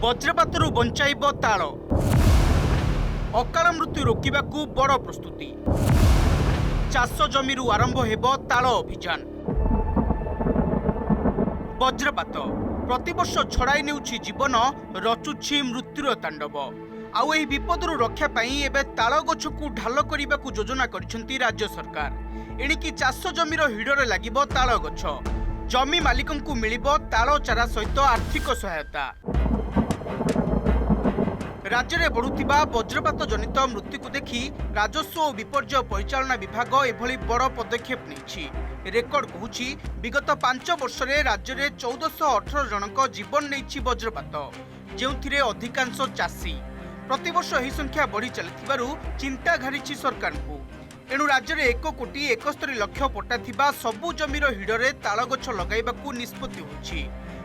वज्रपातरू बंचाइब ताल अकाल मृत्यु रोकने बड़ प्रस्तुति चाष जमी आरंभ हेब ताल अभियान। वज्रपात प्रतिवर्ष छड़ाई नेउछि जीवन रचुछि मृत्युर तांडव। आउ एही विपदरू रक्षा पाई एबे ताल गछकू ढाल करने को योजना करिसेंती राज्य सरकार। एणिकी चाष जमीर हिड़रे लागिब ताल गछ। जमी मालिकंकू मिलिब ताल चारा सहित आर्थिक सहायता। राज्य में बढ़ुथिबा वज्रपात जनित मृत्यु को देखि राजस्व और विपर्यय परिचालना विभाग एभली बड़ पदक्षेप नेछि। रेकर्ड कहूछि विगत 5 वर्ष में राज्य में 1418 जनक जीवन नेछि वज्रपात, जेउथिरे अधिकांश चाषी। प्रतिवर्ष यह संख्या बढ़ी चलिथिबारु चिंता घारिछि सरकार को। एणु राज्य में 1,71,00,000 पट्टा थिबा सबु जमीर हिड़रे ताल गछ लगाइबाकू निष्पत्ति होछि।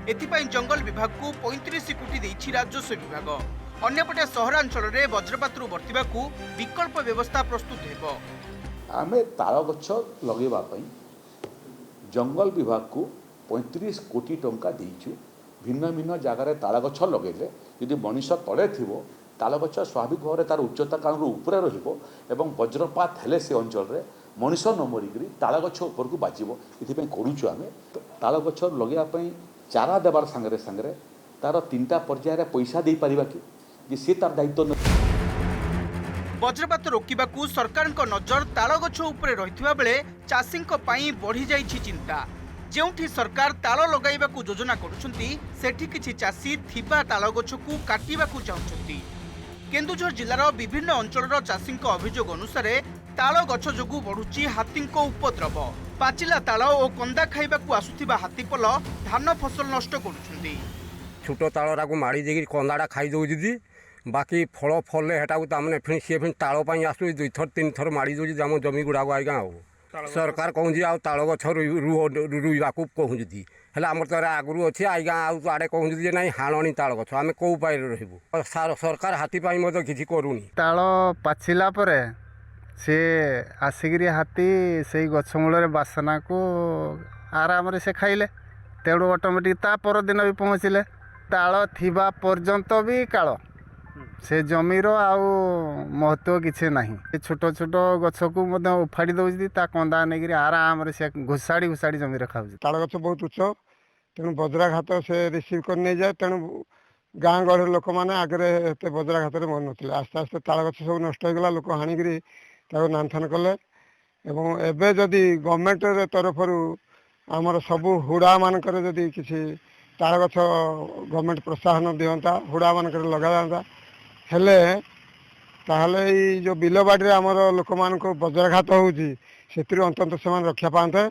एथिपाई जंगल विभाग को 35 कोटी देइछि राजस्व विभाग। अन्यपटे सहरांचल में वज्रपातरू बर्तिबाकू विकल्प व्यवस्था प्रस्तुत हेबो। आमे ताल गछ लगेबा पई जंगल विभाग को 35 कोटी टंका देइछु। भिन्न भिन्न जगार ताल गछ लगेले यदि मनीष तले थिबो ताल गछ स्वाभाविक भाव तार उच्चता कारणରୁ उपरे रहिबो एवं वज्रपात हेले से अंचल रे मनीष न मरिकरी ताल गछ ऊपर को बाजिबो। इथिपई करूछु आमे ताल गछ लगेबा पई चारा देबार संगे संगे तार 3टा पर्याय रे पैसा दे परिबा कि से तार दायित्व। वज्रपात रोकने सरकार नजर ताल गछ उपरे रहिथिबा बेले चाषींक पई बढ़ी जाइछि चिंता। जेउठी सरकार ताल लगाइबाकू योजना करुछंती सेठी किछि चाषी थिबा ताल गछकू काटिबाकू चाहुछंती। केन्दुझर जिलार विभिन्न अंचलर चाषींक अभियोग अनुसार ताल गछ जोगु बढ़ुछि हाथींक उपद्रव। पाचिला ताल और कंदा खाइबाकू आसुथिबा हाथीपल धान फसल नष्ट करुछंती। छोट तालरा को माड़ी देकी कंदाटा खाई दौ दीदी बाकी फल फल हेटा ताने फिर सी फिर ताल आसू 2 थर 3 थर माड़ी दौर आम जमी गुड़ाक आज्ञा सरकार कहूँ आ ताल गछ रुईवा कहूँ हेल्ले आम तो आगु अच्छे आज्ञा आड़े कहूँ ना हाणी ताल गछ आम कौ उपाय रही सरकार हाथी किसी करूनी। ताल पाचिला परे से आसिक हाथी से गछ मूल बासना को आराम से खाइले तेणु ऑटोमेटिक ता पर दिन भी पहुँचले। ताल थिबा पर्यंत भी काल से जमीर आउ महत्व किसी ना। छोट छोट गछ को उफाड़ी दौर ता कंदा नहीं आराम से घुषाड़ी घुषाड़ी जमीर खाऊ। ताल गछ बहुत उच्च तेणु वज्राघात से रिसीव कर नहीं जाए। तेणु गाँ गहर लोक मैंने आगे वज्राघात मर ना आस्ते आस्ते ताल गछ सब नष्ट होगा। लोक हाणिकी नाथन कले एवं जदि गवर्नमेंट तरफ आमर सबू हुड़ा मानक जदि किसी ताल गछ गवर्नमेंट प्रोत्साहन दिंता हुड़ा मानक लगा जाता हेले ताहले जो बिल बाड़ी आमर लोक मान वज्राघात होउची सेतिर अंतत से रक्षा पाते।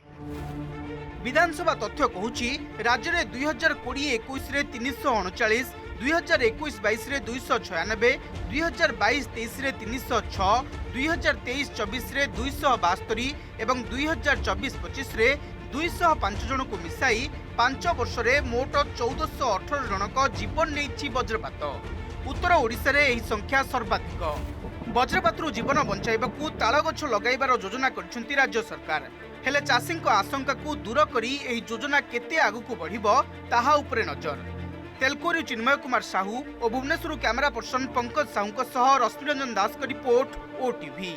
विधानसभा तथ्य कहूछि राज्य में 2020-21 रे 339, 2021-22 रे 296, 2022-23 रे 306, 2023-24 रे 272 एवं 2024-25 रे 205 जन को मिसाई 5 वर्ष रे मोट 1418 जनक जीवन नेछि वज्रपात। उत्तर ओडिशा रे एही संख्या सर्वाधिक। वज्रपातरू जीवन बंचाइबाकू ताल गछ लगाइबार योजना करिसेंती राज्य सरकार। हेले चाषींक आशंका को दूर करी एही योजना केते आगुकू बढ़िबो ताहा उपरे नजर। तेलकोरी चिन्मय कुमार साहू और भुवनेश्वर कैमरा पर्सन पंकज साहू सह रश्मिरंजन दास का रिपोर्ट, ओटीवी।